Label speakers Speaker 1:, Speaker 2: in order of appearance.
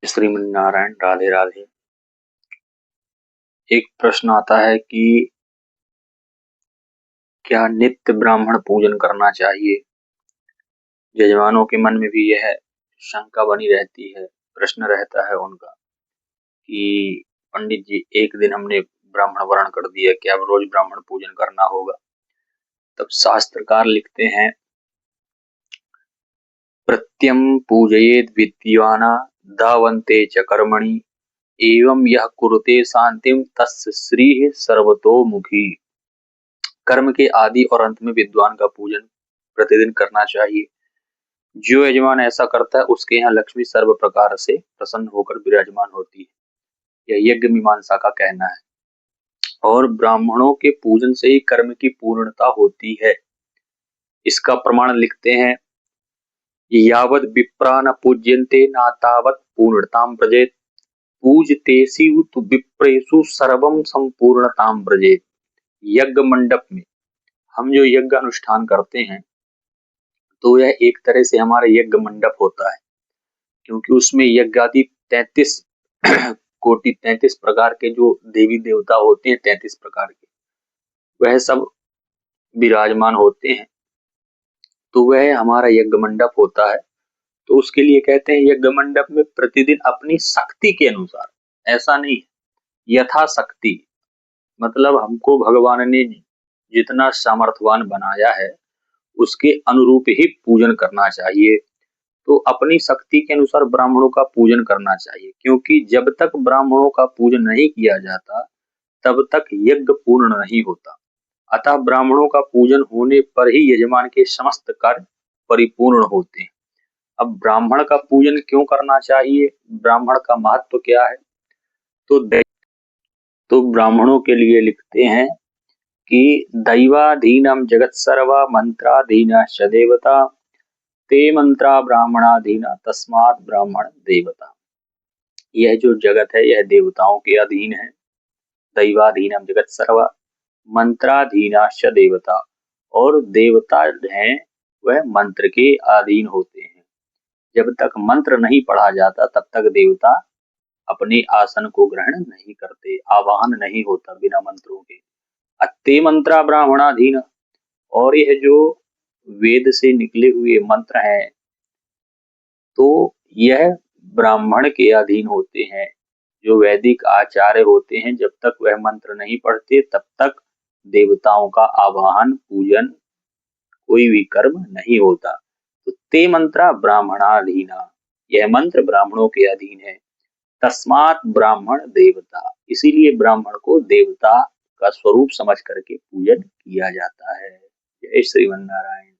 Speaker 1: श्रीमन्नारायण, राधे राधे। एक प्रश्न आता है कि क्या नित्य ब्राह्मण पूजन करना चाहिए? यजमानों के मन में भी यह शंका बनी रहती है, प्रश्न रहता है उनका कि पंडित जी, एक दिन हमने ब्राह्मण वर्ण कर दिया, क्या अब रोज ब्राह्मण पूजन करना होगा? तब शास्त्रकार लिखते हैं, प्रत्यम पूजयेद विद्वाना धावन्ते च कर्मणि एवं यह कुरुते शांतिम तस्य श्रीः सर्वतोमुखी। कर्म के आदि और अंत में विद्वान का पूजन प्रतिदिन करना चाहिए। जो यजमान ऐसा करता है उसके यहाँ लक्ष्मी सर्व प्रकार से प्रसन्न होकर विराजमान होती है। यह यज्ञ मीमांसा का कहना है। और ब्राह्मणों के पूजन से ही कर्म की पूर्णता होती है। इसका प्रमाण लिखते हैं, यावद विप्रा न पूज्यन्ते न तावत पूर्णताम व्रजेत पूजतेसि तु विप्रेषु सर्वम संपूर्णताम व्रजेत। यज्ञ मंडप में हम जो यज्ञ अनुष्ठान करते हैं तो यह एक तरह से हमारा यज्ञ मंडप होता है, क्योंकि उसमें यज्ञादि 33 कोटि 33 प्रकार के जो देवी देवता होते हैं, 33 प्रकार के, वह सब विराजमान होते हैं। तो वह हमारा यज्ञ मंडप होता है। तो उसके लिए कहते हैं यज्ञ मंडप में प्रतिदिन अपनी शक्ति के अनुसार, ऐसा नहीं यथाशक्ति, मतलब हमको भगवान ने जितना सामर्थ्यवान बनाया है उसके अनुरूप ही पूजन करना चाहिए। तो अपनी शक्ति के अनुसार ब्राह्मणों का पूजन करना चाहिए, क्योंकि जब तक ब्राह्मणों का पूजन नहीं किया जाता तब तक यज्ञ पूर्ण नहीं होता। अतः ब्राह्मणों का पूजन होने पर ही यजमान के समस्त कार्य परिपूर्ण होते हैं। अब ब्राह्मण का पूजन क्यों करना चाहिए, ब्राह्मण का महत्व क्या है? तो ब्राह्मणों के लिए लिखते हैं कि दैवाधीनम जगत सर्वा मंत्राधीनश्च देवता ते मंत्रा ब्राह्मणाधीना तस्मात् ब्राह्मण देवता। यह जो जगत है यह देवताओं के अधीन है। दैवाधीनम जगत सर्वा मंत्राधीनश्च देवता, और देवता हैं वह मंत्र के अधीन होते हैं। जब तक मंत्र नहीं पढ़ा जाता तब तक देवता अपने आसन को ग्रहण नहीं करते, आवाहन नहीं होता बिना मंत्रों के। अत्ते मंत्रा ब्राह्मणाधीन, और यह जो वेद से निकले हुए मंत्र हैं तो यह ब्राह्मण के अधीन होते हैं। जो वैदिक आचार्य होते हैं जब तक वह मंत्र नहीं पढ़ते तब तक देवताओं का आवाहन, पूजन, कोई भी कर्म नहीं होता। तो ते मंत्रा ब्राह्मणाधीना, यह मंत्र ब्राह्मणों के अधीन है। तस्मात् ब्राह्मण देवता, इसीलिए ब्राह्मण को देवता का स्वरूप समझ करके पूजन किया जाता है। जय श्रीमन्नारायण।